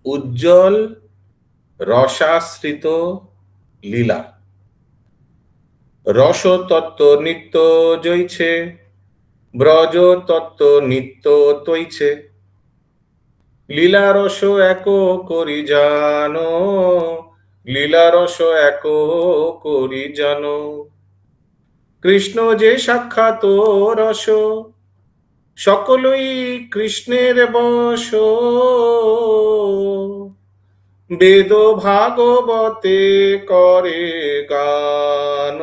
উজ্জ্বল রসাশ্রিত লীলা। রস তত্ত্ব নিত্য জয়ছে, ব্রজ তত্ত্ব নিত্য তৈছে। লীলা রস এক করি জানো, লীলা রস এক করি জানো। কৃষ্ণ যে সাক্ষাৎ রস, সকলই কৃষ্ণের বশ। বেদ ভাগবতে করে গান,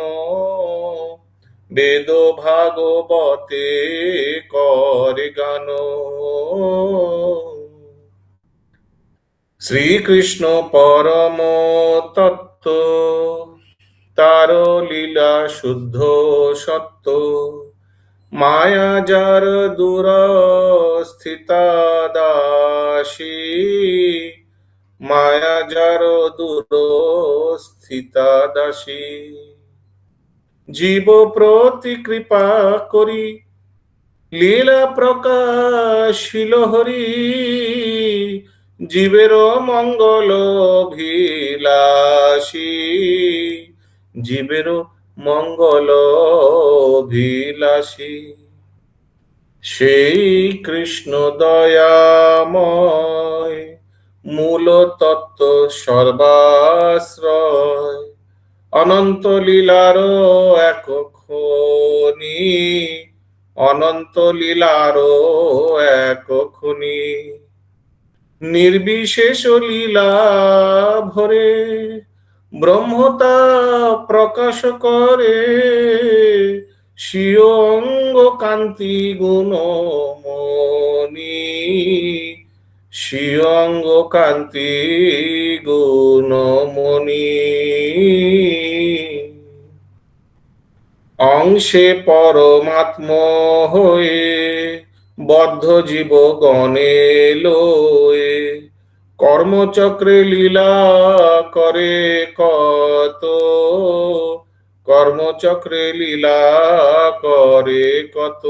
বেদ ভাগবতে করে গান। শ্রীকৃষ্ণ পরম তত্ত্ব, তার লীলা শুদ্ধ সত্য। মায়া যার দূরস্থিতা দাসী, মায়া যার দূরস্থিতা দাসী। জীব প্রতি কৃপা করি, লীলা প্রকাশিল হরি। জীবের মঙ্গল অভিলাষী, জীবের মঙ্গল অভিলাষী। সেই কৃষ্ণ দয়াময়, মূল তত্ত্ব সর্বাশ্রয়। অনন্ত লীলার এক খনি, অনন্ত লীলার এক খনি। নির্বিশেষ লীলা ভরে, ব্রহ্মতা প্রকাশ করে। স্বীয় অঙ্গ কান্তি গুণমণি, স্বীয় অঙ্গ কান্তি গুণমণি। অংশে পরমাত্ম হয়ে, বদ্ধ জীব গণে লয়ে। কর্মচক্রে লীলা করে কত, কর্মচক্রে লীলা করে কত।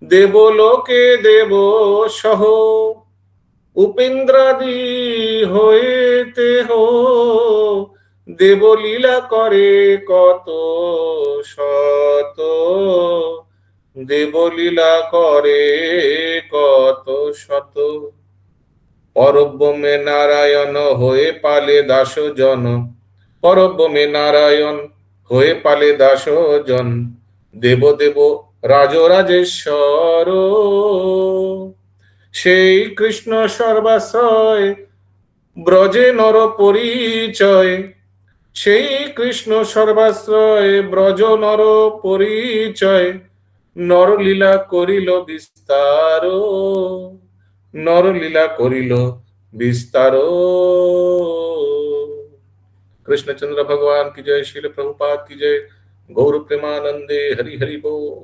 দেবলোকে দেব সহ, উপেন্দ্রাদি হইতে হো। দেবলীলা করে কত শত, দেবলীলা করে কত শত। পরব্রহ্মে নারায়ণ হয়ে পালে দাস জন, পরব্রহ্মে নারায়ণ হয়ে পালে দাস জন। দেব দেব রাজরাজেশ্বর, সেই কৃষ্ণ সর্বাশ্রয়। ব্রজে নর পরিচয়, সেই কৃষ্ণ সর্বাশ্রয়। ব্রজ নর পরিচয়, নরলীলা করিল বিস্তার, নরলীলা করিল বিস্তার। कृष्णचंद्र भगवान की जय, श्रील प्रभुपाद की जय। गौर प्रेमानंदे हरि हरि बोल।